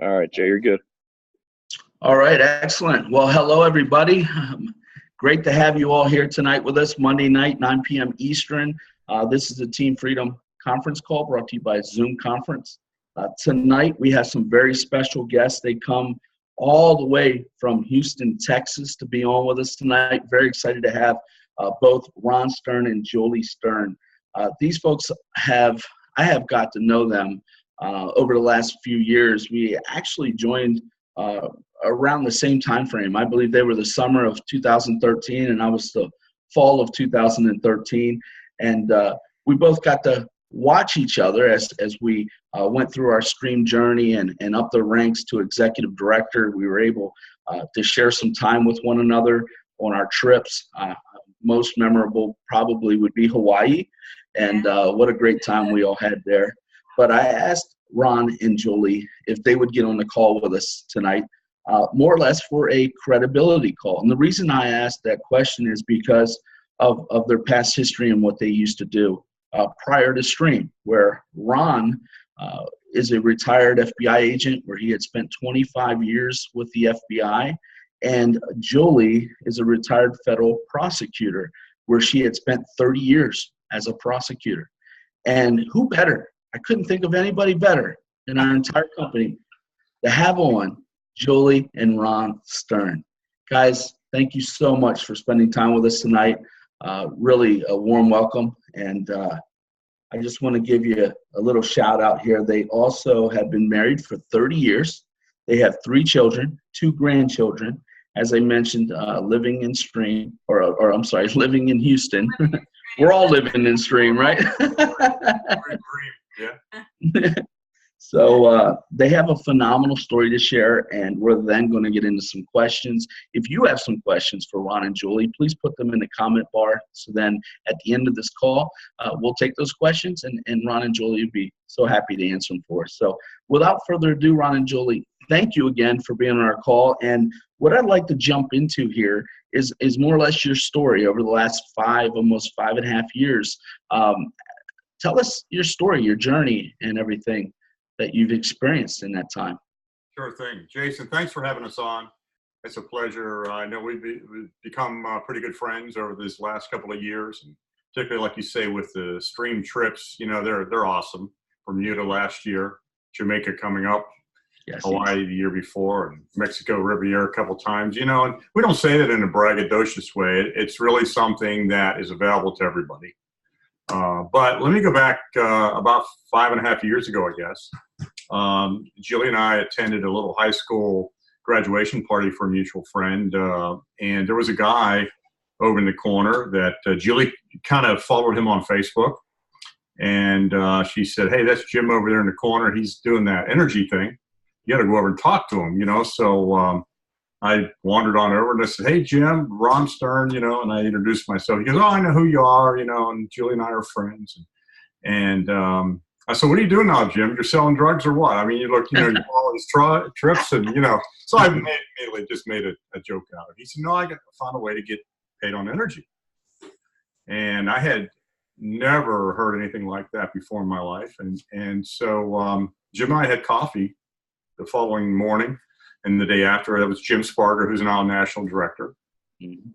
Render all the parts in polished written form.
All right, Jay, you're good. All right, excellent. Well, hello, everybody. Great to have you all here tonight with us, Monday night, 9 p.m. Eastern. This is the Team Freedom conference call brought to you by Zoom Conference. Tonight, we have some very special guests. They come all the way from Houston, Texas to be on with us tonight. Very excited to have both Ron Stern and Julie Stern. These folks I have got to know them over the last few years. We actually joined around the same time frame. I believe they were the summer of 2013, and I was the fall of 2013. And we both got to watch each other as we went through our stream journey and up the ranks to executive director. We were able to share some time with one another on our trips. Most memorable probably would be Hawaii, and what a great time we all had there. But I asked Ron and Julie if they would get on the call with us tonight, more or less for a credibility call. And the reason I asked that question is because of their past history and what they used to do prior to Stream, where Ron is a retired FBI agent where he had spent 25 years with the FBI, and Julie is a retired federal prosecutor where she had spent 30 years as a prosecutor. And who better? I couldn't think of anybody better in our entire company to have on Julie and Ron Stern. Guys, thank you so much for spending time with us tonight. Really a warm welcome. And I just want to give you a little shout out here. They also have been married for 30 years. They have 3 children, 2 grandchildren. As I mentioned, living in Stream, or I'm sorry, living in Houston. We're all living in Stream, right? Yeah. So they have a phenomenal story to share, and we're then going to get into some questions. If you have some questions for Ron and Julie, please put them in the comment bar. So then at the end of this call, we'll take those questions, and Ron and Julie would be so happy to answer them for us. So without further ado, Ron and Julie, thank you again for being on our call. And what I'd like to jump into here is more or less your story over the last almost 5.5 years. Tell us your story, your journey, and everything that you've experienced in that time. Sure thing. Jason, thanks for having us on. It's a pleasure. I know we've become pretty good friends over this last couple of years, and particularly, like you say, with the Stream trips, you know, they're awesome. Bermuda last year, Jamaica coming up, yes, Hawaii the year before, and Mexico Riviera a couple times, you know, and we don't say that in a braggadocious way. It's really something that is available to everybody. But let me go back about 5.5 years ago, I guess. Julie and I attended a little high school graduation party for a mutual friend, and there was a guy over in the corner that Julie kind of followed him on Facebook, and she said, "Hey, that's Jim over there in the corner. He's doing that energy thing. You got to go over and talk to him, you know." So I wandered on over and I said, "Hey, Jim, Ron Stern," you know, and I introduced myself. He goes, "Oh, I know who you are," you know, and Julie and I are friends. And I said, "What are you doing now, Jim? You're selling drugs or what? I mean, you look, you know, you follow these trips and, you know." So I immediately just made a joke out of it. He said, "No, I got to find a way to get paid on energy." And I had never heard anything like that before in my life. And so Jim and I had coffee the following morning. And the day after, that was Jim Sparger, who's now national director. Mm-hmm.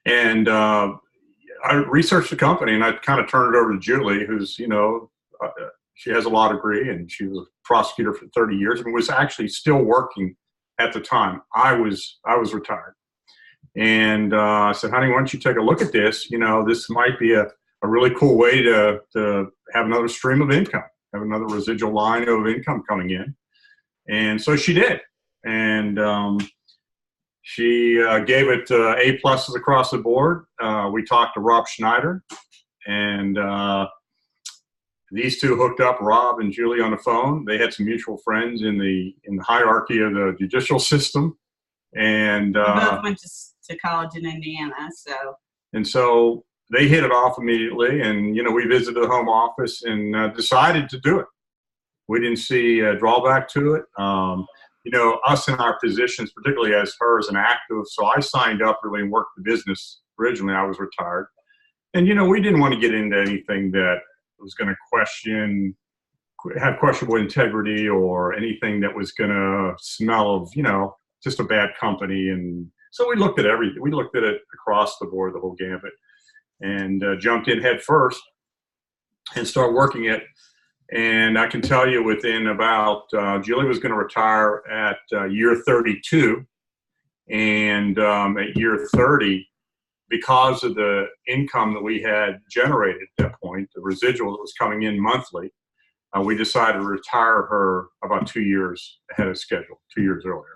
And I researched the company, and I kind of turned it over to Julie, who's, you know, she has a law degree, and she was a prosecutor for 30 years and was actually still working at the time. I was retired. And I said, "Honey, why don't you take a look at this? You know, this might be a really cool way to have another stream of income, have another residual line of income coming in." And so she did. And she gave it A pluses across the board. We talked to Rob Schneider, and these two hooked up Rob and Julie on the phone. They had some mutual friends in the hierarchy of the judicial system, and we both went to college in Indiana. So they hit it off immediately, and you know, we visited the home office and decided to do it. We didn't see a drawback to it. You know, us in our positions, particularly as her as an active, so I signed up really and worked the business. Originally, I was retired. And, you know, we didn't want to get into anything that was going to question have questionable integrity or anything that was going to smell of, just a bad company. And so we looked at everything. We looked at it across the board, the whole gambit, and jumped in head first and started working it. And I can tell you within about, Julie was going to retire at year 32. And at year 30, because of the income that we had generated at that point, the residual that was coming in monthly, we decided to retire her about 2 years ahead of schedule, 2 years earlier.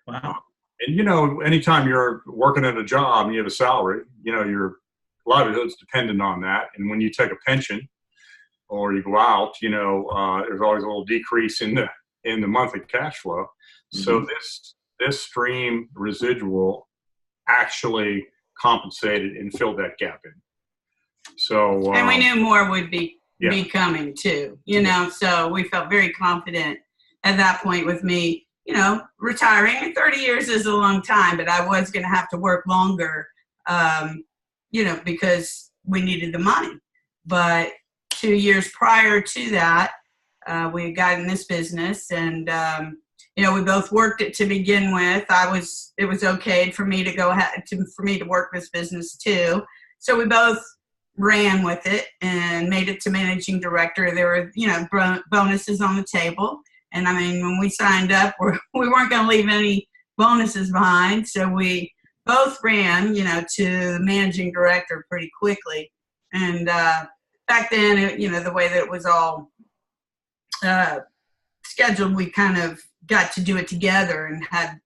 Wow. And, anytime you're working at a job and you have a salary, your livelihood's dependent on that. And when you take a pension or you go out, there's always a little decrease in the monthly cash flow. Mm-hmm. So this stream residual actually compensated and filled that gap in. So and we knew more would be coming too, so we felt very confident at that point with me, retiring. 30 years is a long time, but I was going to have to work longer, because we needed the money. But 2 years prior to that, we had gotten this business, and we both worked it to begin with. It was okay for me to go ahead for me to work this business too. So we both ran with it and made it to managing director. There were, bonuses on the table. And I mean, when we signed up, we weren't going to leave any bonuses behind. So we both ran, to managing director pretty quickly. And back then, the way that it was all scheduled, we kind of got to do it together and had,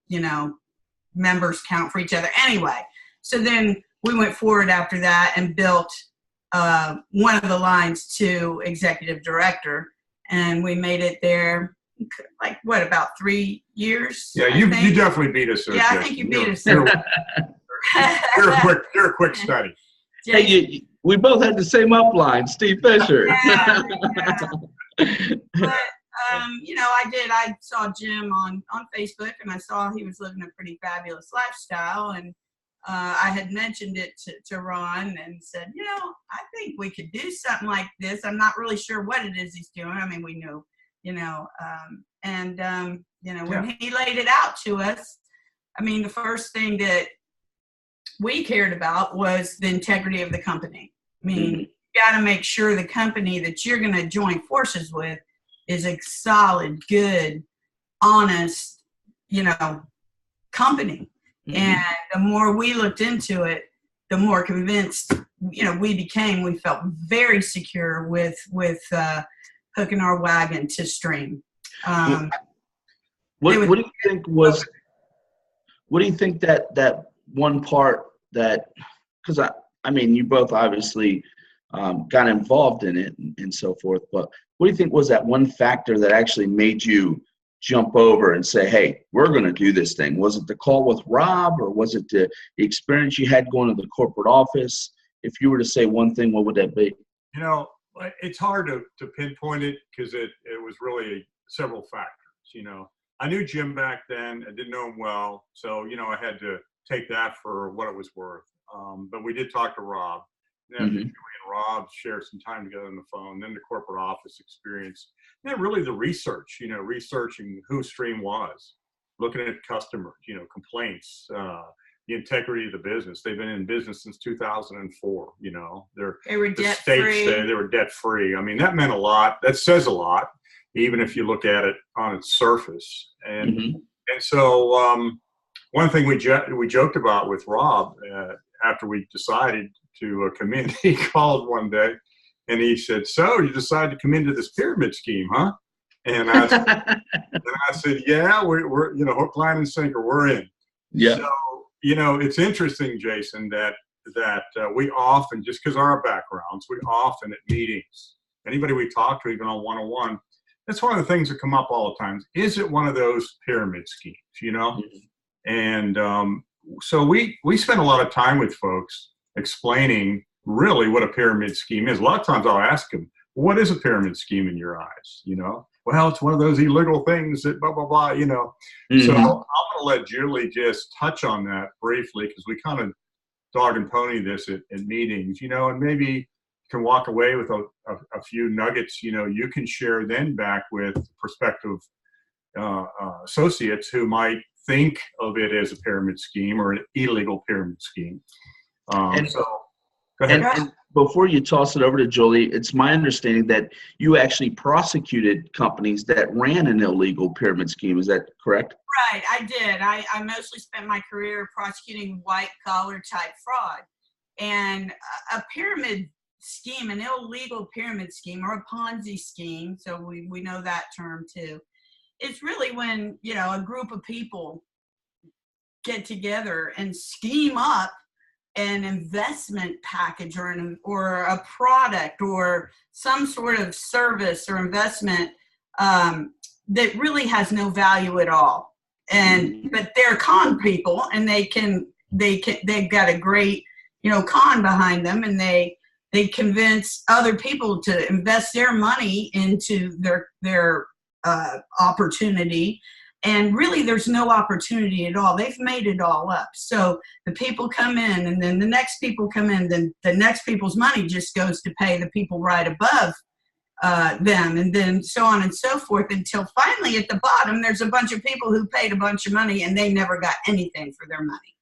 members count for each other anyway. So then we went forward after that and built one of the lines to executive director, and we made it there about 3 years? Yeah, you definitely beat us. Yeah, I think you beat us. You're a quick study. Hey, we both had the same upline, Steve Fisher. Yeah. But I saw Jim on Facebook, and I saw he was living a pretty fabulous lifestyle, and I had mentioned it to Ron and said, I think we could do something like this. I'm not really sure what it is he's doing. I mean, we knew, when he laid it out to us, I mean, the first thing that we cared about was the integrity of the company. I mean, you got to make sure the company that you're going to join forces with is a solid, good, honest, company. Mm-hmm. And the more we looked into it, the more convinced, we became. We felt very secure with hooking our wagon to Stream. What do you think was? What do you think that one part that? Because I mean, you both obviously got involved in it and so forth. But what do you think was that one factor that actually made you jump over and say, hey, we're going to do this thing? Was it the call with Rob, or was it the experience you had going to the corporate office? If you were to say one thing, what would that be? It's hard to pinpoint it because it was really several factors. I knew Jim back then. I didn't know him well. So, I had to take that for what it was worth. But we did talk to Rob. And Julie and Rob shared some time together on the phone, then the corporate office experience. And then really the research, researching who Stream was, looking at customers, complaints, the integrity of the business. They've been in business since 2004, They were debt-free. They were debt-free. I mean, that meant a lot. That says a lot, even if you look at it on its surface. And so one thing we joked about with Rob after we decided to come in, he called one day and he said, "So you decided to come into this pyramid scheme, huh?" And I said, "Yeah, we're hook, line, and sinker. We're in." Yeah. So it's interesting, Jason, that we often, just because our backgrounds, we often at meetings, anybody we talk to, even on one-on-one, that's one of the things that come up all the time. Is it one of those pyramid schemes? And so we spend a lot of time with folks explaining really what a pyramid scheme is. A lot of times I'll ask them, what is a pyramid scheme in your eyes? Well, it's one of those illegal things that blah, blah, blah, So I'm going to let Julie just touch on that briefly, because we kind of dog and pony this at meetings, and maybe can walk away with a few nuggets, you can share then back with prospective associates who might think of it as a pyramid scheme or an illegal pyramid scheme. So go ahead. And before you toss it over to Julie, it's my understanding that you actually prosecuted companies that ran an illegal pyramid scheme. Is that correct? Right, I did. I mostly spent my career prosecuting white-collar type fraud. And a pyramid scheme, an illegal pyramid scheme, or a Ponzi scheme, so we know that term too, it's really when, a group of people get together and scheme up an investment package or a product or some sort of service or investment that really has no value at all. But they're con people, and they've got a great con behind them, and they convince other people to invest their money into their opportunity. And really, there's no opportunity at all. They've made it all up. So the people come in, and then the next people come in, then the next people's money just goes to pay the people right above them, and then so on and so forth, until finally at the bottom, there's a bunch of people who paid a bunch of money and they never got anything for their money.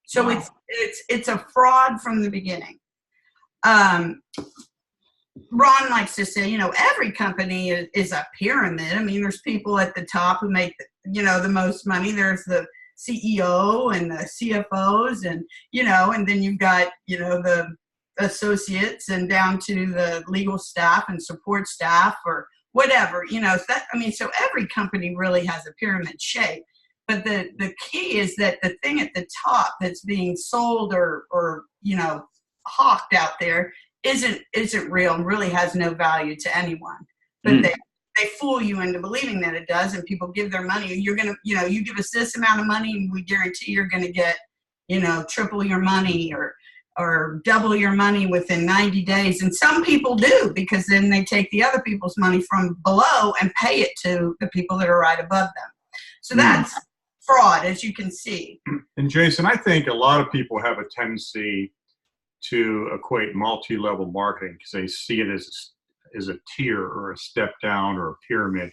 So wow. It's a fraud from the beginning. Ron likes to say, every company is a pyramid. I mean, there's people at the top who make, the most money. There's the CEO and the CFOs and then you've got, the associates and down to the legal staff and support staff or whatever, so every company really has a pyramid shape. But the key is that the thing at the top that's being sold or hawked out there isn't real and really has no value to anyone. But they fool you into believing that it does, and people give their money. You're gonna, you give us this amount of money, and we guarantee you're gonna get, triple your money or double your money within 90 days. And some people do, because then they take the other people's money from below and pay it to the people that are right above them. So that's fraud, as you can see. And Jason, I think a lot of people have a tendency to equate multi-level marketing because they see it as a tier or a step down or a pyramid.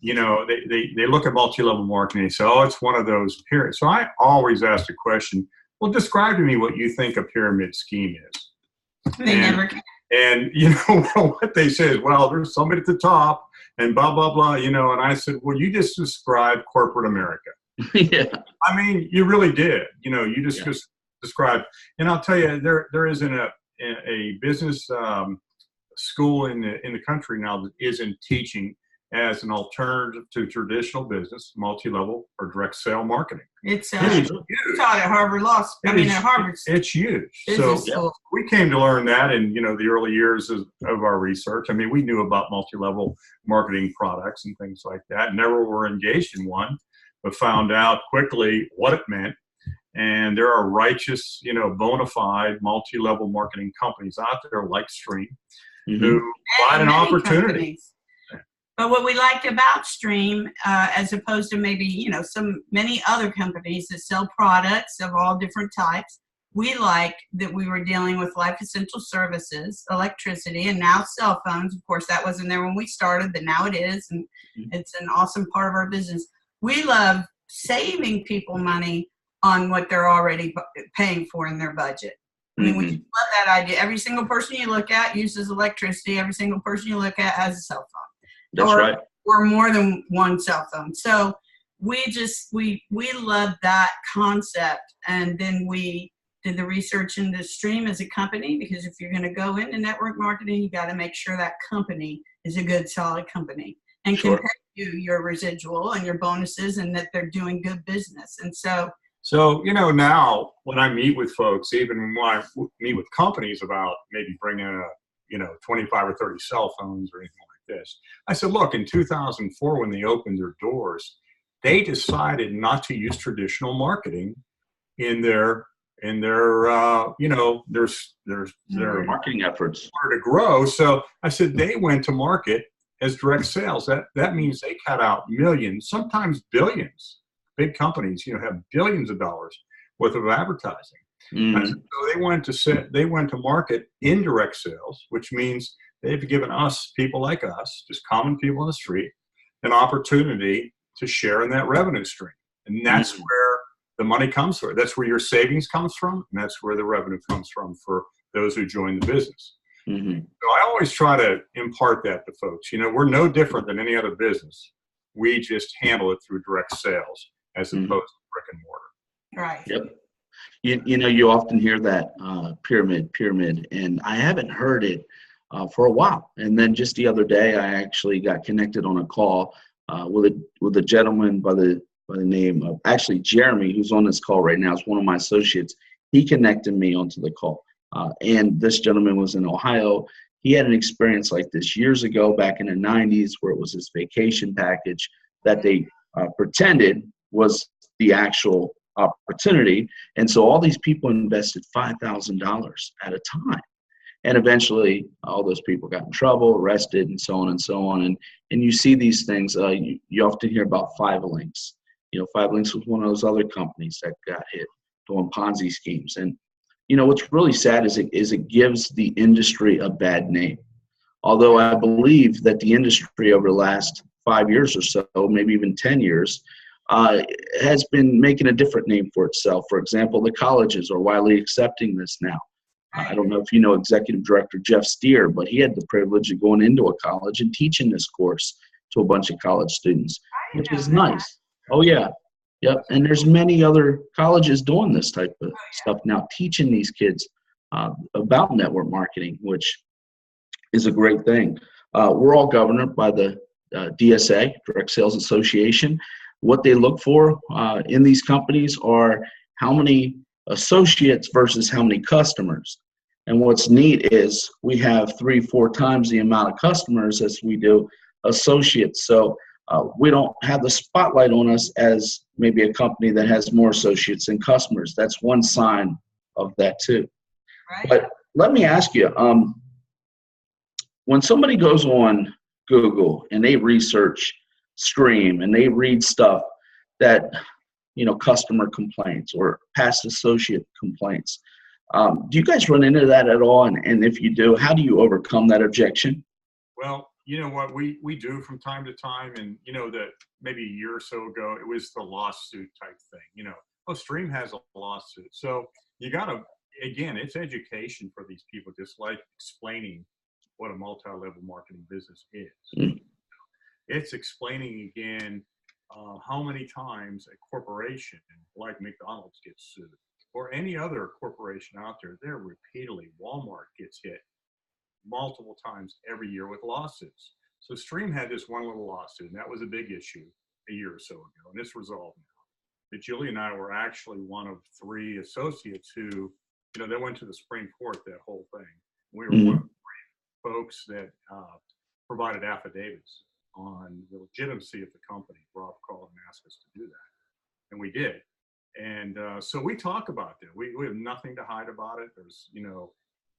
They look at multi-level marketing and they say, oh, it's one of those pyramids. So I always ask the question, well, describe to me what you think a pyramid scheme is. They never can. And, what they say is, well, there's somebody at the top and blah, blah, blah, and I said, well, you just described corporate America. Yeah. I mean, you really did. You just described, and I'll tell you, there isn't a business school in the country now that isn't teaching as an alternative to traditional business, multi-level or direct sale marketing. It's taught at Harvard Law School. At Harvard. It's huge. So we came to learn that in the early years of our research. I mean, we knew about multi-level marketing products and things like that. Never were engaged in one, but found out quickly what it meant. And there are righteous, bona fide multi-level marketing companies out there like Stream who provide an opportunity. Companies. But what we liked about Stream, as opposed to maybe, many other companies that sell products of all different types, we liked that we were dealing with life essential services, electricity, and now cell phones. Of course, that wasn't there when we started, but now it is, and it's an awesome part of our business. We love saving people money on what they're already paying for in their budget. I mean, we love that idea. Every single person you look at uses electricity. Every single person you look at has a cell phone. That's right. Or more than one cell phone. So we love that concept. And then we did the research into Stream as a company, because if you're going to go into network marketing, you got to make sure that company is a good, solid company and can pay you your residual and your bonuses, and that they're doing good business. And so, now when I meet with folks, even when I meet with companies about maybe bringing 25 or 30 cell phones or anything like this, I said, look, in 2004, when they opened their doors, they decided not to use traditional marketing in their marketing efforts to grow. So I said they went to market as direct sales. That means they cut out millions, sometimes billions. Big companies, have billions of dollars worth of advertising. I Mm-hmm. said, so they went to market indirect sales, which means they've given us, people like us, just common people on the street, an opportunity to share in that revenue stream. And that's where the money comes from. That's where your savings comes from, and that's where the revenue comes from for those who join the business. Mm-hmm. So I always try to impart that to folks. We're no different than any other business. We just handle it through direct sales as opposed to brick and mortar. Right. Yep. You often hear that pyramid, and I haven't heard it for a while. And then just the other day, I actually got connected on a call with a gentleman by the name of actually Jeremy, who's on this call right now. Is one of my associates. He connected me onto the call, and this gentleman was in Ohio. He had an experience like this years ago, back in the '90s, where it was his vacation package that they pretended was the actual opportunity. And so all these people invested $5,000 at a time. And eventually all those people got in trouble, arrested, and so on and so on. And you see these things, you often hear about Five Links. Five Links was one of those other companies that got hit doing Ponzi schemes. And what's really sad is it gives the industry a bad name. Although I believe that the industry over the last 5 years or so, maybe even 10 years, has been making a different name for itself. For example, the colleges are widely accepting this now. I don't know if you know Executive Director Jeff Steer, but he had the privilege of going into a college and teaching this course to a bunch of college students, which is nice. Oh, yeah. Yep. And there's many other colleges doing this type of stuff now, teaching these kids about network marketing, which is a great thing. We're all governed by the DSA, Direct Sales Association. What they look for in these companies are how many associates versus how many customers. And what's neat is we have 3-4 times the amount of customers as we do associates. So we don't have the spotlight on us as maybe a company that has more associates than customers. That's one sign of that too. Right. But let me ask you, when somebody goes on Google and they research Stream and they read stuff that customer complaints or past associate complaints, do you guys run into that at all? And if you do, how do you overcome that objection? Well, you know what we do from time to time, and that maybe a year or so ago, it was the lawsuit type thing. Stream has a lawsuit, so you gotta, again, it's education for these people, just like explaining what a multi-level marketing business is. It's explaining again how many times a corporation like McDonald's gets sued, or any other corporation out there. They're repeatedly, Walmart gets hit multiple times every year with lawsuits. So Stream had this one little lawsuit, and that was a big issue a year or so ago, and it's resolved now. But Julie and I were actually one of 3 associates who, they went to the Supreme Court, that whole thing. We were one of 3 folks that provided affidavits on the legitimacy of the company. Rob called and asked us to do that, and we did. And so we talk about that. We have nothing to hide about it. There's,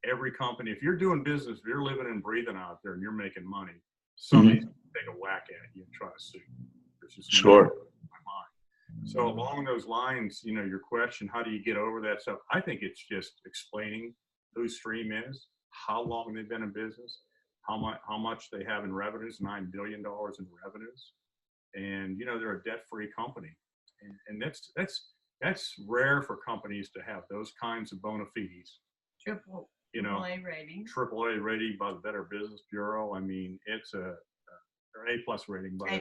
every company, if you're doing business, if you're living and breathing out there and you're making money, somebody's going to take a whack at you and try to sue you. There's just no doubt in my mind. So along those lines, your question, how do you get over that stuff? I think it's just explaining who Stream is, how long they've been in business, how much they have in revenues, $9 billion in revenues. And, they're a debt-free company. And that's rare for companies to have those kinds of bona fides. AAA rating. AAA rating by the Better Business Bureau. I mean, it's or A+ rating by the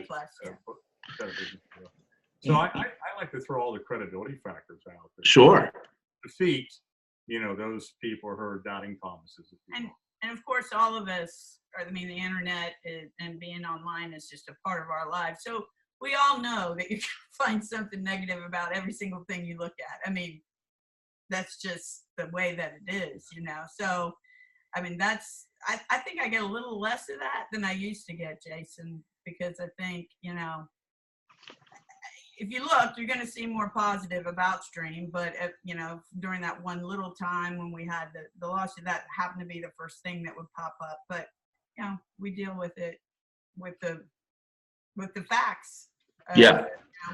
Better Business Bureau. So I like to throw all the credibility factors out there. Sure. Defeat, those people who are doubting Thomases. And of course, all of us, the internet and being online is just a part of our lives. So we all know that you can find something negative about every single thing you look at. That's just the way that it is, So, I think I get a little less of that than I used to get, Jason, because I think, if you look, you're going to see more positive about Stream. But, during that one little time when we had the lawsuit, that happened to be the first thing that would pop up. But, we deal with it with the facts. Yeah.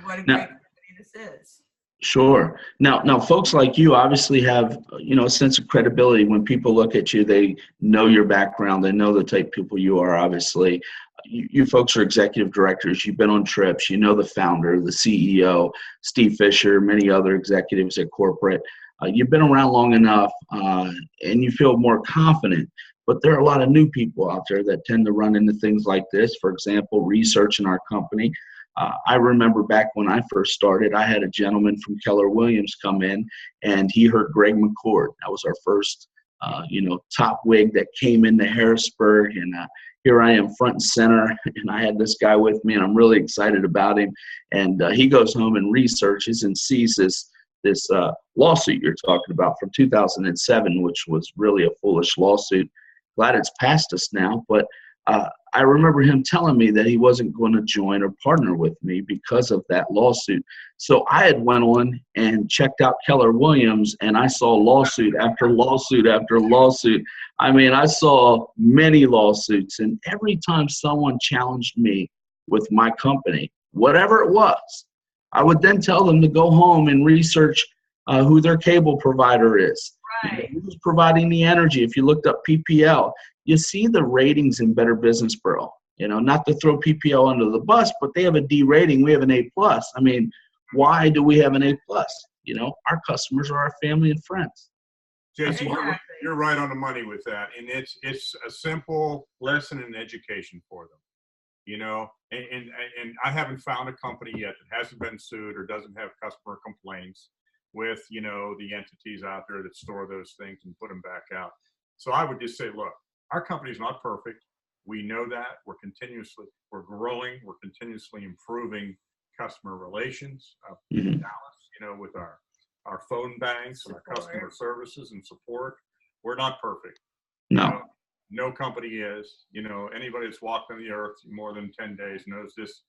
What a great company this is. Sure. Now, folks like you obviously have, a sense of credibility. When people look at you, they know your background. They know the type of people you are, obviously. You folks are executive directors. You've been on trips. You know the founder, the CEO, Steve Fisher, many other executives at corporate. You've been around long enough, and you feel more confident. But there are a lot of new people out there that tend to run into things like this. For example, research in our company. I remember back when I first started, I had a gentleman from Keller Williams come in, and he heard Greg McCord. That was our first, top wig that came into Harrisburg, and here I am front and center, and I had this guy with me, and I'm really excited about him. And he goes home and researches and sees this lawsuit you're talking about from 2007, which was really a foolish lawsuit. Glad it's past us now, but I remember him telling me that he wasn't going to join or partner with me because of that lawsuit. So I had went on and checked out Keller Williams, and I saw lawsuit after lawsuit after lawsuit. I mean, I saw many lawsuits, and every time someone challenged me with my company, whatever it was, I would then tell them to go home and research who their cable provider is. Right. Who's providing the energy? If you looked up PPL, you see the ratings in Better Business Bureau. Not to throw PPL under the bus, but they have a D rating. We have an A+. I mean, why do we have an A+? Our customers are our family and friends. Jason, you're right on the money with that. And it's a simple lesson in education for them, and I haven't found a company yet that hasn't been sued or doesn't have customer complaints with, the entities out there that store those things and put them back out. So I would just say, look, our company is not perfect. We know that. We're growing. We're continuously improving customer relations in Dallas, with our phone banks and our customer services and support. We're not perfect. No. No company is. Anybody that's walked on the earth more than 10 days knows this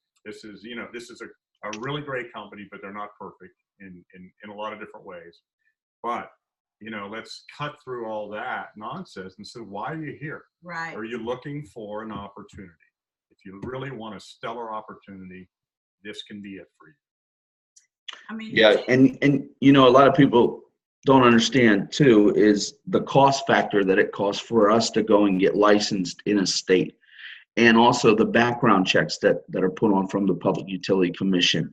is a really great company, but they're not perfect in a lot of different ways. But let's cut through all that nonsense and say, why are you here? Right. Are you looking for an opportunity? If you really want a stellar opportunity, this can be it for you. I mean, yeah, and a lot of people don't understand too is the cost factor that it costs for us to go and get licensed in a state, and also the background checks that are put on from the Public Utility Commission.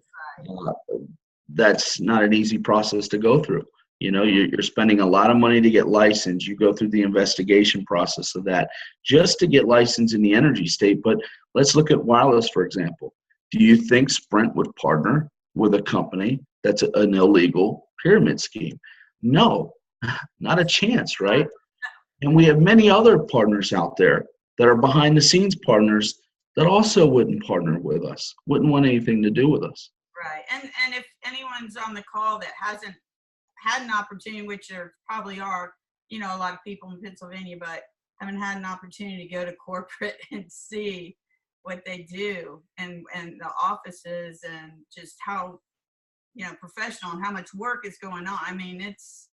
That's not an easy process to go through. You're spending a lot of money to get licensed. You go through the investigation process of that just to get licensed in the energy state. But let's look at wireless, for example. Do you think Sprint would partner with a company that's an illegal pyramid scheme? No, not a chance, right? And we have many other partners out there that are behind the scenes partners that also wouldn't partner with us, wouldn't want anything to do with us. Right. And if anyone's on the call that hasn't had an opportunity, which there probably are, a lot of people in Pennsylvania, but haven't had an opportunity to go to corporate and see what they do and the offices and just how, professional and how much work is going on. I mean, it's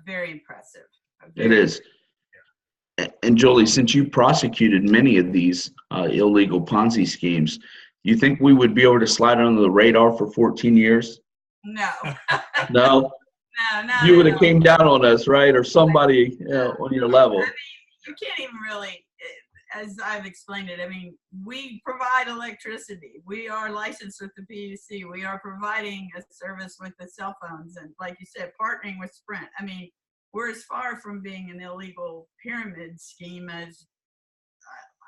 very impressive. It is. And Jolie, since you prosecuted many of these illegal Ponzi schemes, you think we would be able to slide under the radar for 14 years? No. No? No. You would have came down on us, right? Or somebody on your level. I mean, you can't even really, as I've explained it, I mean, we provide electricity. We are licensed with the PUC. We are providing a service with the cell phones. And like you said, partnering with Sprint. I mean, we're as far from being an illegal pyramid scheme as,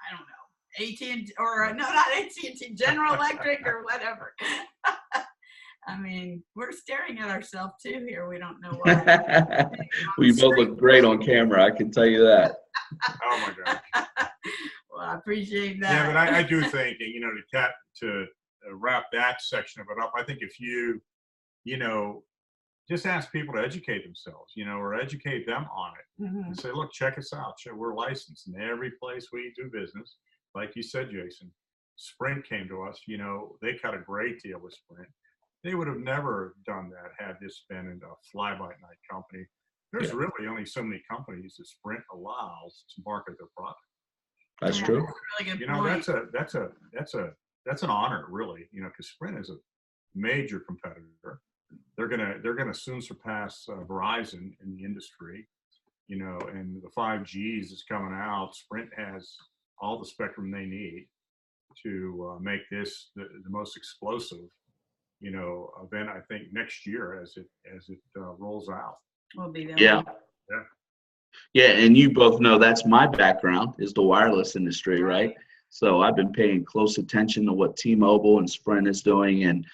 I don't know, AT&T, or no, not AT&T, General Electric or whatever. I mean, we're staring at ourselves too here. We don't know why. We both look great on camera, I can tell you that. Oh my gosh. Well, I appreciate that. Yeah, but I do think, to wrap that section of it up, I think if you, just ask people to educate themselves, or educate them on it, and say, look, check us out. We're licensed in every place we do business. Like you said, Jason, Sprint came to us, they cut a great deal with Sprint. They would have never done that had this been a fly-by-night company. There's really only so many companies that Sprint allows to market their product. That's true. That's a really good point. That's an honor, really, because Sprint is major competitor. They're gonna soon surpass Verizon in the industry, you know, and the 5Gs is coming out. Sprint has all the spectrum they need to make this the most explosive, you know, event, I think, next year as it rolls out. We'll be there. Yeah. Yeah. Yeah, and you both know that's my background is the wireless industry, right? Right. So I've been paying close attention to what T-Mobile and Sprint is doing, and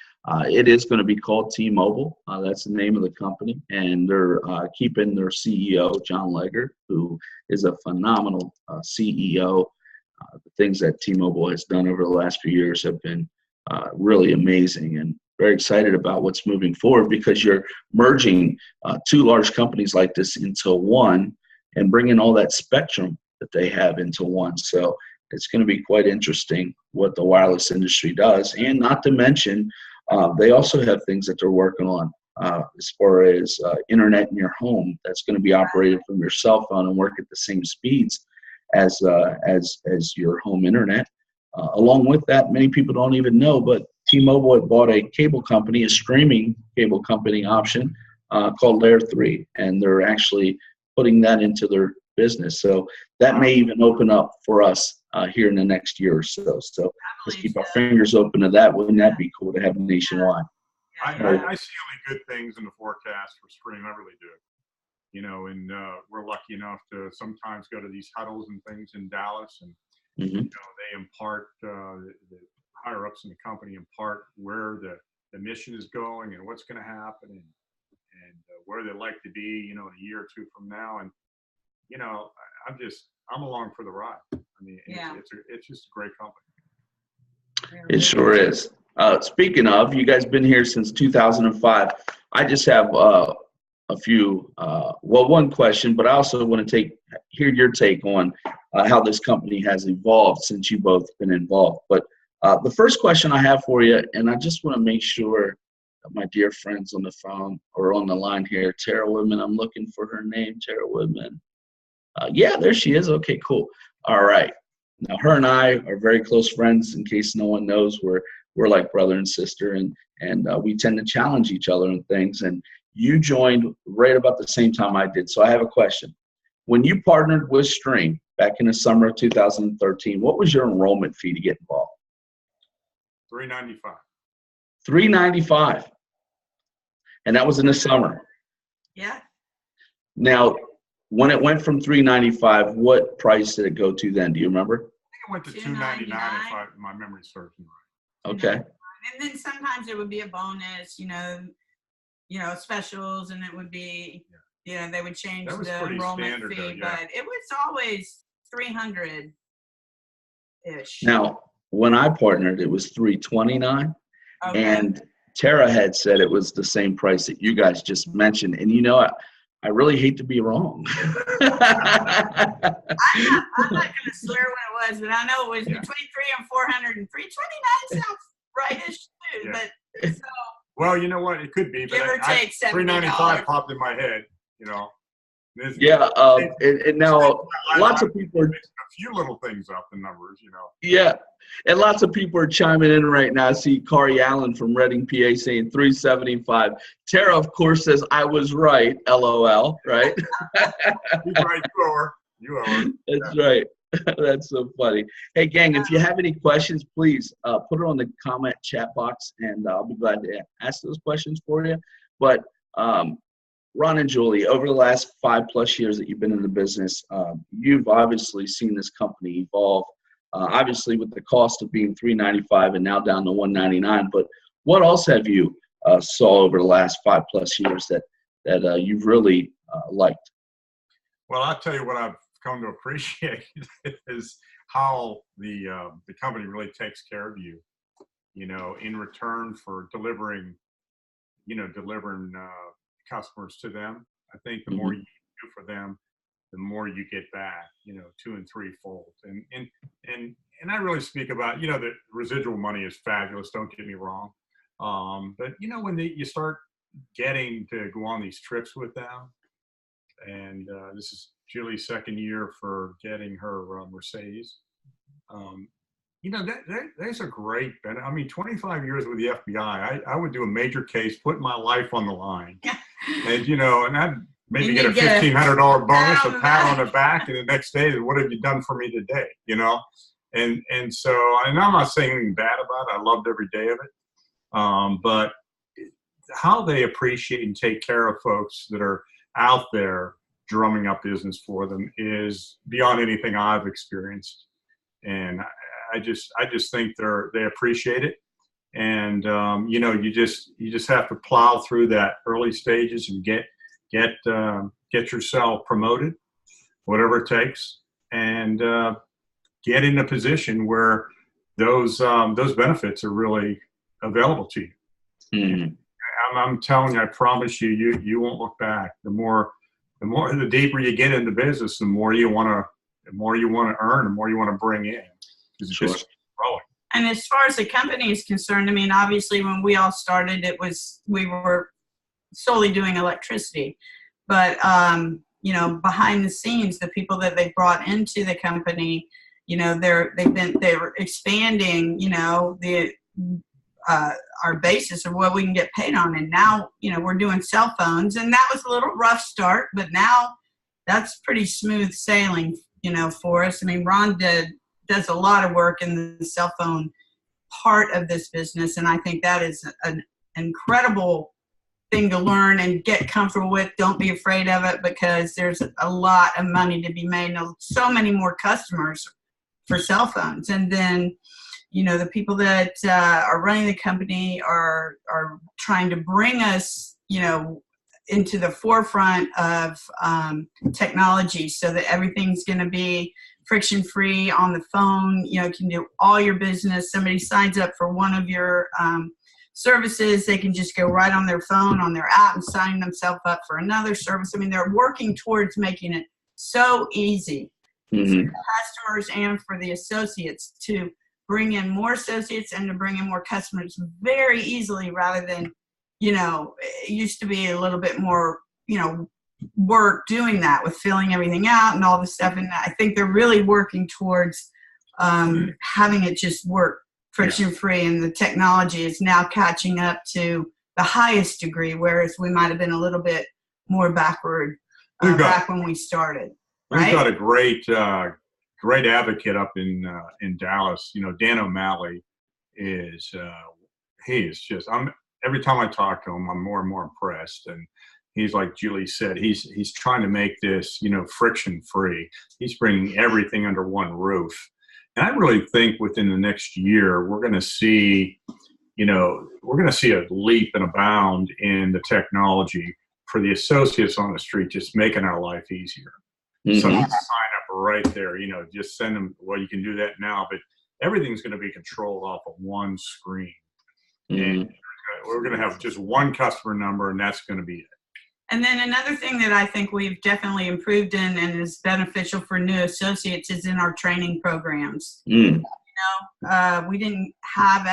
it is going to be called T-Mobile. That's the name of the company, and they're keeping their CEO, John Legger, who is a phenomenal CEO. The things that T-Mobile has done over the last few years have been really amazing, and very excited about what's moving forward because you're merging two large companies like this into one and bringing all that spectrum that they have into one. So it's going to be quite interesting what the wireless industry does. And not to mention, they also have things that they're working on as far as internet in your home that's going to be operated from your cell phone and work at the same speeds as your home internet. Along with that, many people don't even know, but T-Mobile had bought a cable company, a streaming cable company option called Layer 3, and they're actually putting that into their business. So that may even open up for us here in the next year or so. So let's keep our fingers open to that. Wouldn't that be cool to have nationwide? I see only good things in the forecast for Stream. I really do. You know, and we're lucky enough to sometimes go to these huddles and things in Dallas, and you know, they impart the higher ups in the company impart where the mission is going and what's going to happen, and where they'd like to be, you know, in a year or two from now. And you know, I'm along for the ride. I mean, it's just a great company. It sure is. Speaking of, you guys been here since 2005. I just have a few, one question, but I also want to hear your take on how this company has evolved since you both been involved. But the first question I have for you, and I just want to make sure that my dear friends on the phone or on the line here, Tara Woodman, I'm looking for her name, Tara Woodman. Yeah, there she is. Okay, cool. All right. Now, her and I are very close friends. In case no one knows, we're like brother and sister, and we tend to challenge each other on things. And you joined right about the same time I did. So I have a question. When you partnered with Stream back in the summer of 2013, what was your enrollment fee to get involved? $395. $395. And that was in the summer. Yeah. Now, when it went from $395, what price did it go to then? Do you remember? I think it went to $299 if my memory serves me right. Okay. And then sometimes it would be a bonus, you know, specials, and it would be, you know, they would change the enrollment fee, though, yeah. but it was always 300-ish. Now, when I partnered, it was $329, and Tara had said it was the same price that you guys just mentioned. And you know, I really hate to be wrong. I'm not going to slur when it was, but I know it was between 300 and 400, and 329 sounds rightish too. Yeah. But so. Well, you know what? It could be. Give or take $70. $395 popped in my head. You know. Yeah. And now lots of people are a few little things up the numbers. You know. Yeah. And lots of people are chiming in right now. I see Kari Allen from Reading, PA saying $375. Tara, of course, says I was right. LOL. Right? He's right. You are. That's right. That's so funny. Hey, gang, if you have any questions, please put it on the comment chat box, and I'll be glad to ask those questions for you. But Ron and Julie, over the last 5+ years that you've been in the business, you've obviously seen this company evolve. Obviously, with the cost of being $395 and now down to $199. But what else have you saw over the last 5+ years that you've really liked? Well, I'll tell you what I've come to appreciate is how the company really takes care of you. You know, in return for delivering customers to them. I think the more you do for them, the more you get back, you know, 2- and 3-fold. And I really speak about, you know, the residual money is fabulous. Don't get me wrong. But you know, when you start getting to go on these trips with them, and this is Julie's second year for getting her Mercedes. There's a great benefit. I mean, 25 years with the FBI, I would do a major case, put my life on the line. And, and I'd maybe get a $1,500 bonus, a pat on the back, and the next day, what have you done for me today? And so, and I'm not saying anything bad about it. I loved every day of it. But how they appreciate and take care of folks that are out there drumming up business for them is beyond anything I've experienced. And I just think they appreciate it. And, you just have to plow through that early stages and get yourself promoted, whatever it takes, and get in a position where those benefits are really available to you. Mm-hmm. I'm telling you, I promise you won't look back. The deeper you get into business, the more you want to earn, the more you want to bring in. It's Sure. just growing. And as far as the company is concerned, I mean, obviously when we all started, we were solely doing electricity, but behind the scenes, the people that they brought into the company, they're expanding, our basis of what we can get paid on. And now, we're doing cell phones, and that was a little rough start, but now that's pretty smooth sailing, for us. I mean, Ron does a lot of work in the cell phone part of this business, and I think that is an incredible thing to learn and get comfortable with. Don't be afraid of it, because there's a lot of money to be made, and so many more customers for cell phones. And then the people that are running the company are trying to bring us into the forefront of technology, so that everything's going to be friction free on the phone. You can do all your business. Somebody signs up for one of your services, they can just go right on their phone, on their app, and sign themselves up for another service. I mean, they're working towards making it so easy for the customers and for the associates to bring in more associates and to bring in more customers very easily, rather than, it used to be a little bit more, work doing that with filling everything out and all this stuff. And I think they're really working towards having it just work friction free, and the technology is now catching up to the highest degree, whereas we might have been a little bit more backward back when we started. Right? We've got a great advocate up in Dallas. Dan O'Malley is he is just, every time I talk to him, I'm more and more impressed. And he's, like Julie said, he's trying to make this, friction free. He's bringing everything under one roof. And I really think within the next year, we're going to see a leap and a bound in the technology for the associates on the street, just making our life easier. So sign up right there, just send them, well, you can do that now, but everything's going to be controlled off of one screen. And we're going to have just one customer number, and that's going to be it. And then another thing that I think we've definitely improved in and is beneficial for new associates is in our training programs. We didn't have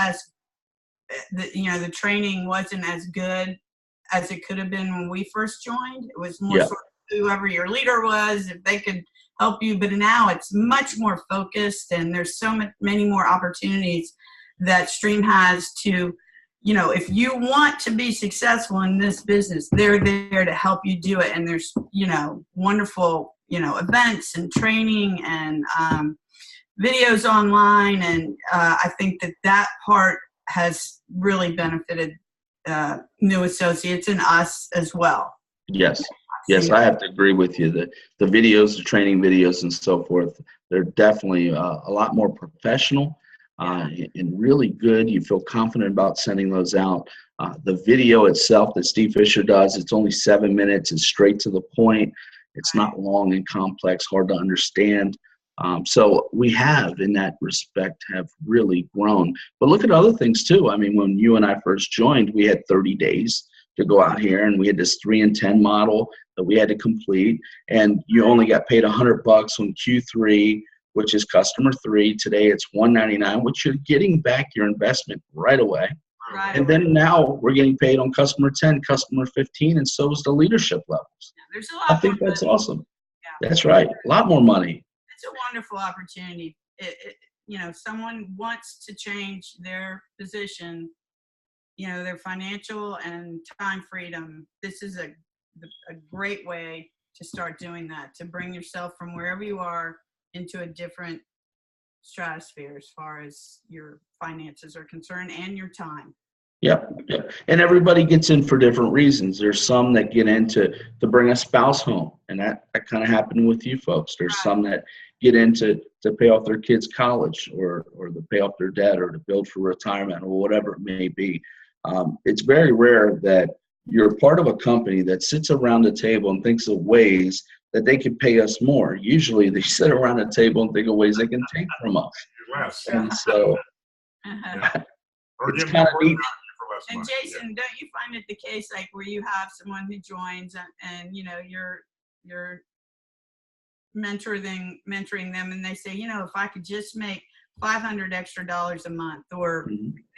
the training wasn't as good as it could have been when we first joined. It was more sort of whoever your leader was, if they could help you. But now it's much more focused, and there's so many more opportunities that Stream has to, if you want to be successful in this business, they're there to help you do it. And there's, wonderful, events and training and videos online. And I think that part has really benefited new associates and us as well. Yes, I have to agree with you. The videos, the training videos and so forth, they're definitely a lot more professional and really good. You feel confident about sending those out. The video itself that Steve Fisher does, it's only 7 minutes. It's straight to the point. It's not long and complex, hard to understand. So we have, in that respect, have really grown. But look at other things too. I mean, when you and I first joined, we had 30 days to go out here, and we had this 3 and 10 model that we had to complete. And you only got paid $100 on Q3, which is customer 3. Today it's $199, which you're getting back your investment right away. Right. And then now we're getting paid on customer 10, customer 15, and so is the leadership levels. Yeah, there's a lot. I think that's awesome. Yeah. That's right. A lot more money. It's a wonderful opportunity. someone wants to change their position, their financial and time freedom, this is a great way to start doing that, to bring yourself from wherever you are into a different stratosphere as far as your finances are concerned and your time. Yep. And everybody gets in for different reasons. There's some that get in to bring a spouse home, and that kind of happened with you folks. There's some that get in to pay off their kids' college or to pay off their debt or to build for retirement or whatever it may be. It's very rare that you're part of a company that sits around the table and thinks of ways that they can pay us more. Usually they sit around the table and think of ways they can take from us. Less. And so Or it's give kind of more neat. for less And money. Jason, don't you find it the case like where you have someone who joins and you're mentoring them and they say, if I could just make $500 extra a month, or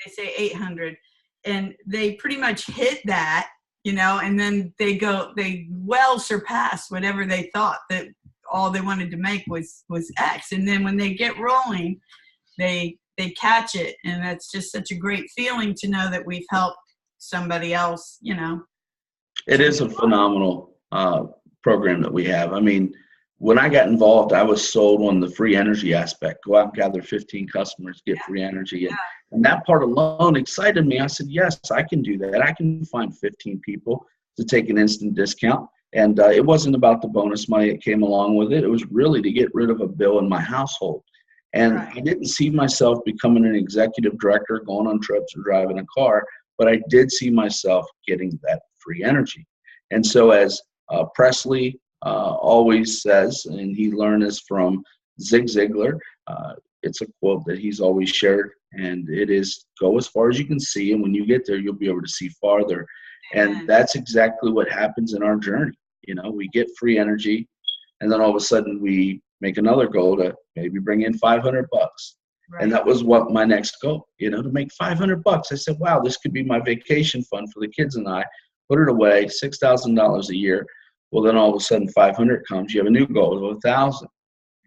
they say 800, and they pretty much hit that, and then they well surpass whatever they thought that all they wanted to make was X. And then when they get rolling, they catch it. And that's just such a great feeling to know that we've helped somebody else, It is a phenomenal program that we have. I mean, when I got involved, I was sold on the free energy aspect. Go out and gather 15 customers, get free energy. And that part alone excited me. I said, yes, I can do that. I can find 15 people to take an instant discount. And it wasn't about the bonus money that came along with it. It was really to get rid of a bill in my household. And I didn't see myself becoming an executive director, going on trips or driving a car, but I did see myself getting that free energy. And so as Presley always says, and he learned this from Zig Ziglar, it's a quote that he's always shared, and it is, go as far as you can see, and when you get there, you'll be able to see farther. And that's exactly what happens in our journey. We get free energy, and then all of a sudden we make another goal to maybe bring in $500. And that was what my next goal, to make $500. I said, wow, this could be my vacation fund for the kids and I. Put it away, $6,000 a year. Well, then all of a sudden 500 comes. You have a new goal of 1,000.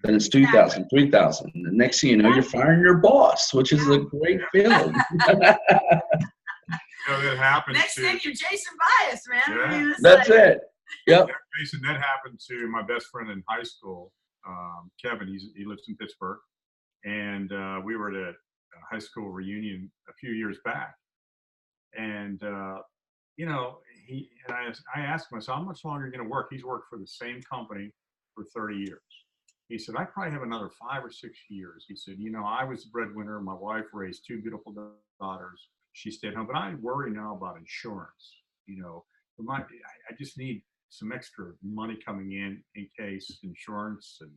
Then it's 2,000, 3,000. And the next thing you know, you're firing your boss, which is a great feeling. That happens. Next thing you're Jason Bias, man. Yeah. I mean, That's it. Yep. Jason, that happened to my best friend in high school, Kevin. He lives in Pittsburgh, and we were at a high school reunion a few years back, and I asked him, I said, how much longer are you going to work? He's worked for the same company for 30 years. He said, I probably have another 5 or 6 years. He said, I was the breadwinner. My wife raised 2 beautiful daughters. She stayed home, but I worry now about insurance. I just need some extra money coming in case insurance and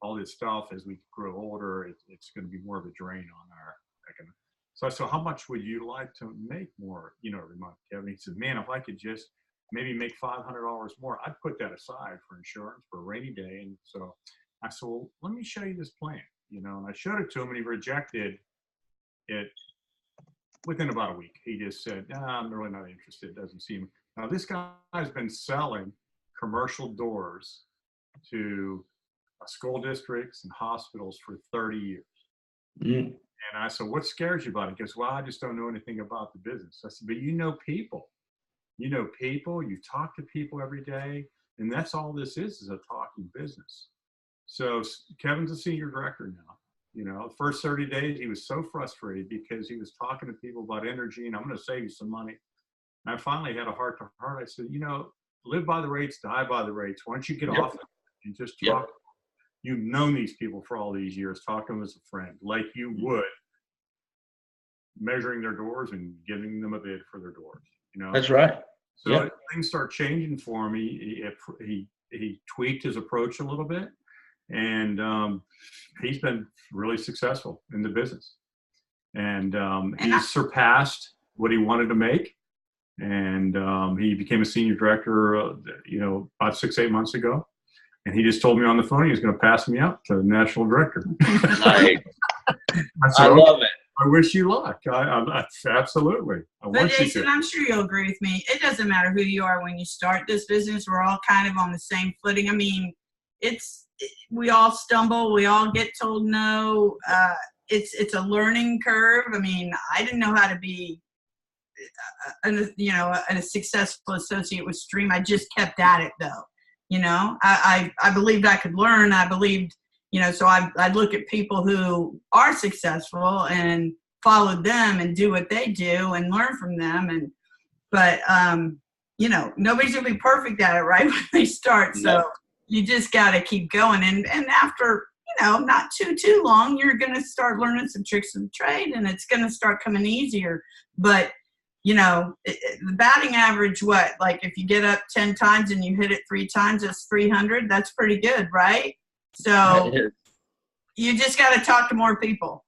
all this stuff, as we grow older, it's going to be more of a drain on our economy. So I said, how much would you like to make more, every month, Kevin? He said, man, if I could just maybe make $500 more, I'd put that aside for insurance for a rainy day. And so I said, well, let me show you this plan, and I showed it to him, and he rejected it within about a week. He just said, I'm really not interested. It doesn't seem. Now, this guy's been selling commercial doors to school districts and hospitals for 30 years. And I said, what scares you about it? He goes, well, I just don't know anything about the business. I said, but you know people. You talk to people every day, and that's all this is a talking business. So Kevin's a senior director now. The first 30 days, he was so frustrated because he was talking to people about energy, and I'm going to save you some money. And I finally had a heart to heart. I said, live by the rates, die by the rates. Why don't you get off it and just talk? You've known these people for all these years. Talk to them as a friend, like you would measuring their doors and giving them a bid for their doors. That's right. So things start changing for him. He tweaked his approach a little bit, and he's been really successful in the business. And he's surpassed what he wanted to make. And he became a senior director, about 6-8 months ago. And he just told me on the phone he was going to pass me up to the national director. Nice. I love it. I wish you luck. Absolutely. But Jason, I'm sure you'll agree with me. It doesn't matter who you are when you start this business. We're all kind of on the same footing. I mean, we all stumble. We all get told no. it's a learning curve. I mean, I didn't know how to be a successful associate with Stream. I just kept at it though. I believed I could learn. I believed, so I'd look at people who are successful and follow them and do what they do and learn from them. But nobody's gonna be perfect at it right when they start. So you just got to keep going. And after, not too long, you're going to start learning some tricks of the trade and it's going to start coming easier. But, the batting average, like if you get up 10 times and you hit it 3 times, that's 300. That's pretty good, right? So you just got to talk to more people.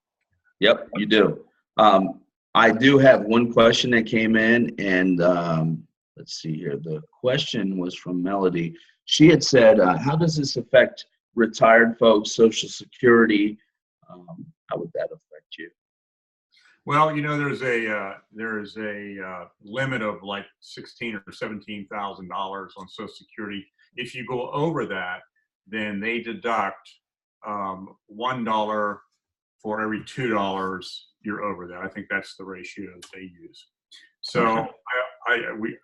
Yep, you do. I do have one question that came in, and let's see here. The question was from Melody. She had said, how does this affect retired folks' Social Security? How would that affect you? Well, there's a limit of like $16,000 or $17,000 on Social Security. If you go over that, then they deduct $1 for every $2 you're over that. I think that's the ratio that they use. So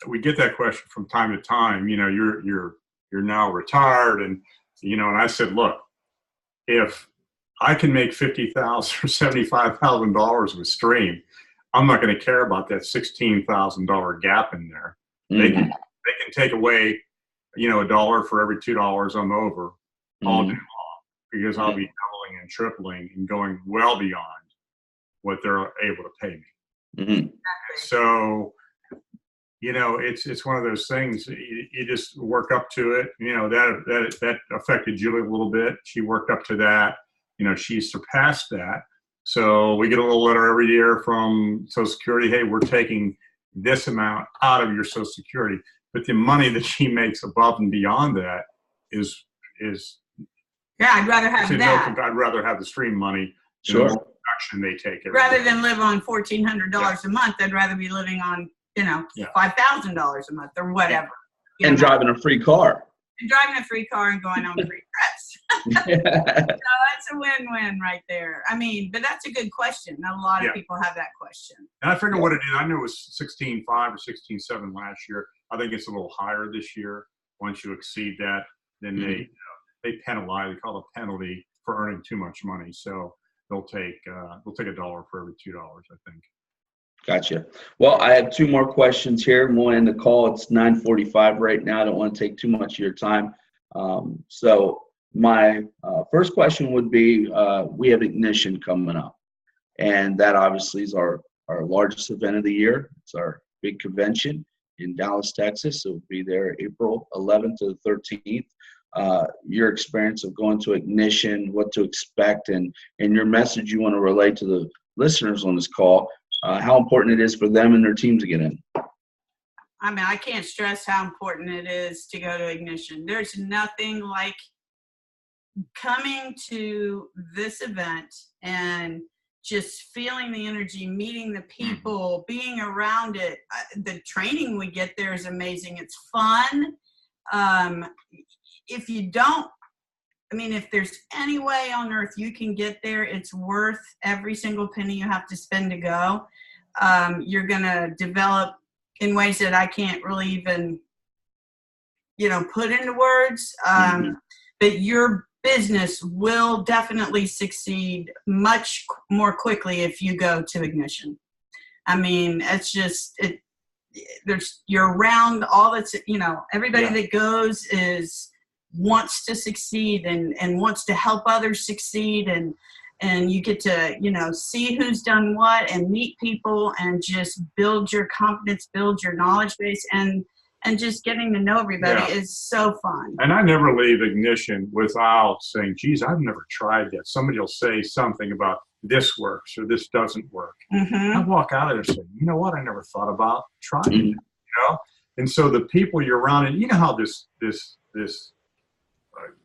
we get that question from time to time. You're now retired, and and I said, look, if I can make $50,000 or $75,000 with Stream, I'm not going to care about that $16,000 gap in there. They can take away, $1 for every $2 I'm over all day long, because I'll be doubling and tripling and going well beyond what they're able to pay me. So, it's one of those things. You just work up to it. That affected Julie a little bit. She worked up to that. She surpassed that. So we get a little letter every year from Social Security. Hey, we're taking this amount out of your Social Security. But the money that she makes above and beyond that is. Yeah, I'd rather have that. I'd rather have the Stream money. Sure. The production they take. Rather than live on $1,400 a month, I'd rather be living on $5,000 a month or whatever. And driving a free car. And driving a free car and going on free trips. So that's a win-win right there. I mean, but that's a good question. A lot of people have that question. And I figured what it is. I knew it was 16.5 or 16.7 last year. I think it's a little higher this year. Once you exceed that, then they penalize. They call it a penalty for earning too much money. So they'll take $1 for every $2, I think. Gotcha. Well, I have 2 more questions here. I'm going to end the call. It's 9:45 right now. I don't want to take too much of your time. So my first question would be, we have Ignition coming up. And that obviously is our largest event of the year. It's our big convention in Dallas, Texas. It will be there April 11th to the 13th. Your experience of going to Ignition, what to expect, and your message you want to relay to the listeners on this call, how important it is for them and their team to get in. I mean, I can't stress how important it is to go to Ignition. There's nothing like coming to this event and just feeling the energy, meeting the people, being around it. The training we get there is amazing. It's fun. If you don't, if there's any way on earth you can get there, it's worth every single penny you have to spend to go. You're going to develop in ways that I can't really even, put into words. But your business will definitely succeed much more quickly if you go to Ignition. I mean, it's just, you're around all that's, everybody that goes wants to succeed and wants to help others succeed, and you get to see who's done what and meet people and just build your confidence, build your knowledge base, and just getting to know everybody is so fun. And I never leave Ignition without saying, geez, I've never tried that. Somebody will say something about this works or this doesn't work. I walk out of there saying, you know what, I never thought about trying it, And so the people you're around, and you know how this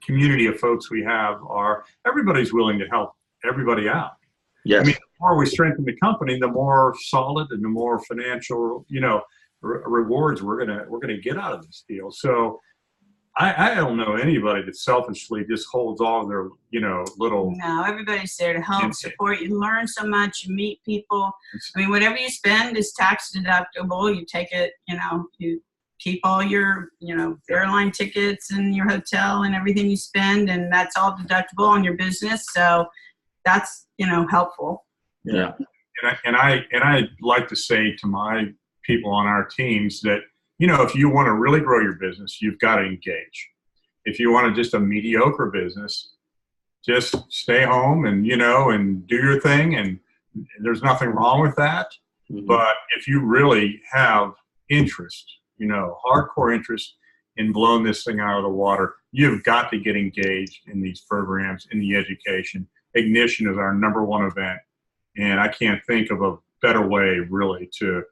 community of folks we have everybody's willing to help everybody out. Yes. I mean, the more we strengthen the company, the more solid and the more financial, rewards we're gonna get out of this deal. So I don't know anybody that selfishly just holds all their, little. No, everybody's there to help, support you, learn so much, you meet people. I mean, whatever you spend is tax deductible. You take it, you keep all your, airline tickets and your hotel and everything you spend, and that's all deductible on your business. So that's, helpful. Yeah. And I like to say to my people on our teams that, if you want to really grow your business, you've got to engage. If you want just a mediocre business, just stay home and, and do your thing. And there's nothing wrong with that. Mm-hmm. But if you really have interest, hardcore interest in blowing this thing out of the water, you've got to get engaged in these programs, in the education. Ignition is our #1 event. And I can't think of a better way really to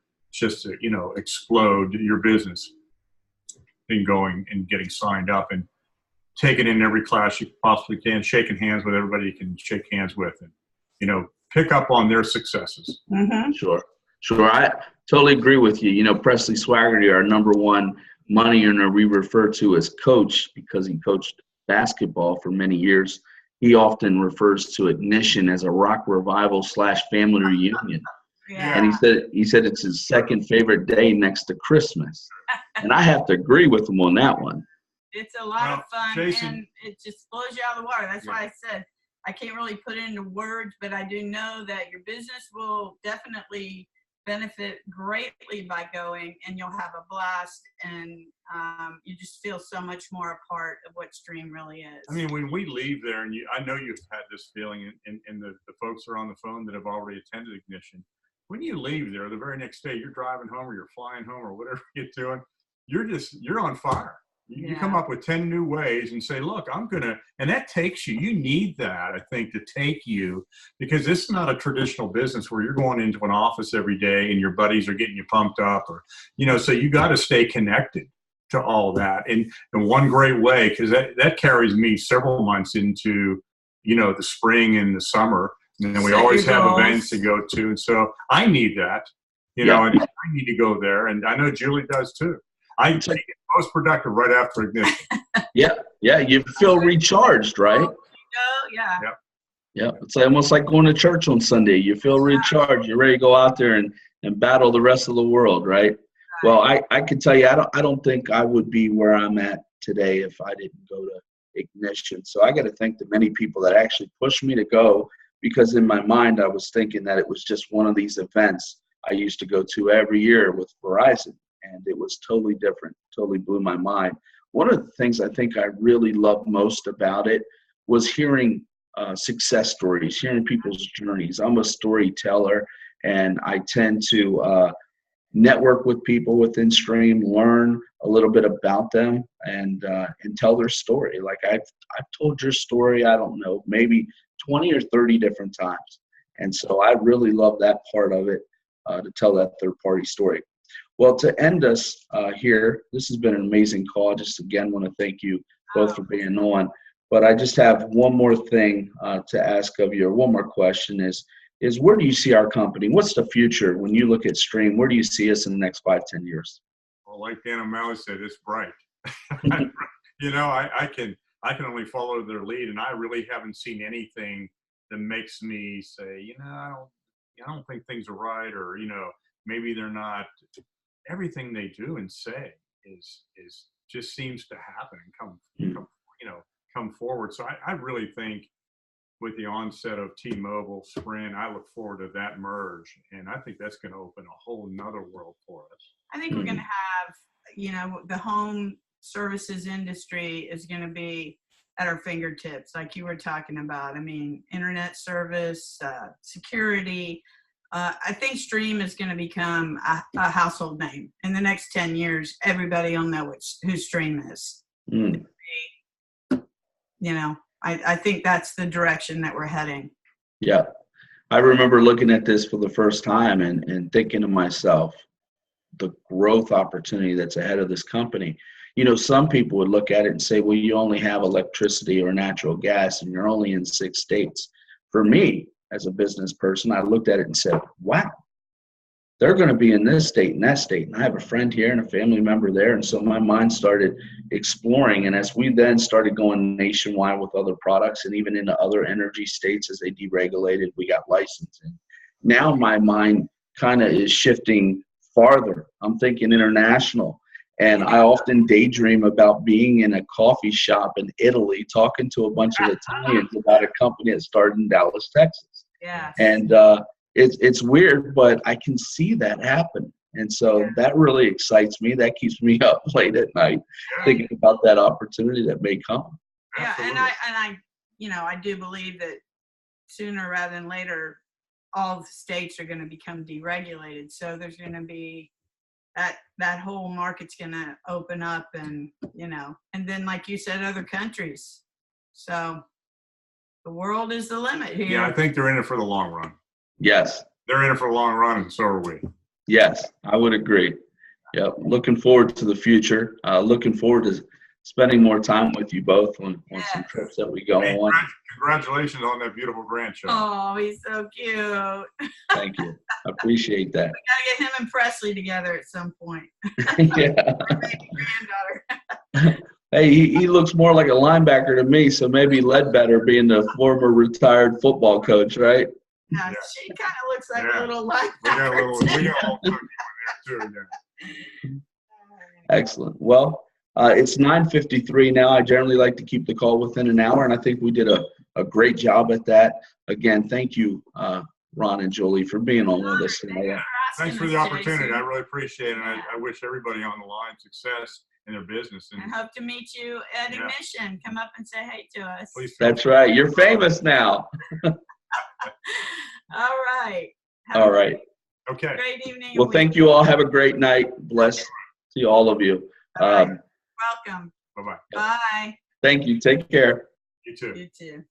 explode your business than going and getting signed up and taking in every class you possibly can, shaking hands with everybody you can shake hands with, and, pick up on their successes. Mm-hmm. Sure. I totally agree with you. Presley Swaggerty, our #1 money earner, we refer to as coach because he coached basketball for many years. He often refers to Ignition as a rock revival / family reunion. Yeah. And he said it's his second favorite day next to Christmas. And I have to agree with him on that one. It's a lot of fun, Jason, and it just blows you out of the water. That's why I said I can't really put it into words, but I do know that your business will definitely benefit greatly by going, and you'll have a blast, and you just feel so much more a part of what Stream really is. I mean, when we leave there, and I know you've had this feeling, and the folks are on the phone that have already attended Ignition. When you leave there, the very next day, you're driving home or you're flying home or whatever you're doing, you're on fire. You come up with 10 new ways and say, look, and that takes you need that, I think, to take you, because this is not a traditional business where you're going into an office every day and your buddies are getting you pumped up, or, so you got to stay connected to all that. And one great way, because that carries me several months into, the spring and the summer. And then we always have events to go to. And so I need that, and I need to go there. And I know Julie does too. I take it most productive right after Ignition. Yeah. You feel recharged, right? Yeah. Yeah. It's almost like going to church on Sunday. You feel recharged. You're ready to go out there and battle the rest of the world, right? Well, I can tell you, I don't think I would be where I'm at today if I didn't go to Ignition. So I got to thank the many people that actually pushed me to go, because in my mind I was thinking that it was just one of these events I used to go to every year with Verizon. And it was totally different, totally blew my mind. One of the things I think I really loved most about it was hearing success stories, hearing people's journeys. I'm a storyteller, and I tend to network with people within Stream, learn a little bit about them, and tell their story. Like I've told your story, I don't know, maybe 20 or 30 different times. And so I really love that part of it, to tell that third-party story. Well, to end us here, this has been an amazing call. I just again want to thank you both for being on. But I just have one more thing to ask of you, or one more question is where do you see our company? What's the future when you look at Stream? Where do you see us in the next 5-10 years? Well, like Dan O'Malley said, it's bright. I can only follow their lead, and I really haven't seen anything that makes me say, I don't think things are right, or maybe they're not. Everything they do and say is just seems to happen and come forward. So I really think with the onset of T-Mobile, Sprint, I look forward to that merge, and I think that's going to open a whole nother world for us. I think we're going to have, the home services industry is going to be at our fingertips, like you were talking about. I mean, internet service, security. I think Stream is going to become a household name. In the next 10 years, everybody will know who Stream is. I think that's the direction that we're heading. Yeah. I remember looking at this for the first time and thinking to myself, the growth opportunity that's ahead of this company. Some people would look at it and say, well, you only have electricity or natural gas and you're only in 6 states. For me, as a business person, I looked at it and said, wow, they're going to be in this state and that state. And I have a friend here and a family member there. And so my mind started exploring. And as we then started going nationwide with other products and even into other energy states as they deregulated, we got licensing. Now my mind kind of is shifting farther. I'm thinking international. And I often daydream about being in a coffee shop in Italy talking to a bunch of Italians about a company that started in Dallas, Texas. Yeah. And it's weird, but I can see that happen. And so that really excites me. That keeps me up late at night thinking about that opportunity that may come. Yeah, Absolutely. and I, I do believe that sooner rather than later, all the states are going to become deregulated. So there's going to be that whole market's going to open up, and and then like you said, other countries. So the world is the limit here. Yeah, I think they're in it for the long run. Yes. They're in it for the long run, and so are we. Yes, I would agree. Yep. Looking forward to the future. Looking forward to spending more time with you both on some trips that we go Hey, on. congratulations on that beautiful grandchild. Oh, he's so cute. Thank you. I appreciate that. Gotta get him and Presley together at some point. Yeah. Or maybe granddaughter. Hey, he looks more like a linebacker to me, so maybe Ledbetter being the former retired football coach, right? Yeah, Yeah. she kind of looks like Yeah. a little We got a little cookie in there too. Yeah. Excellent. Well, it's 9:53 now. I generally like to keep the call within an hour, and I think we did a great job at that. Again, thank you, Ron and Julie, for being on with us today. Thanks for the opportunity. I really appreciate it. And I wish everybody on the line success in their business. And hope to meet you at Ignition. Come up and say hey to us. Please. That's right. You're famous now. All right. All right. Okay. Great evening. Well, thank you all. Have a great night. Bless to all of you. Welcome. Bye-bye. Bye. Thank you. Take care. You too. You too.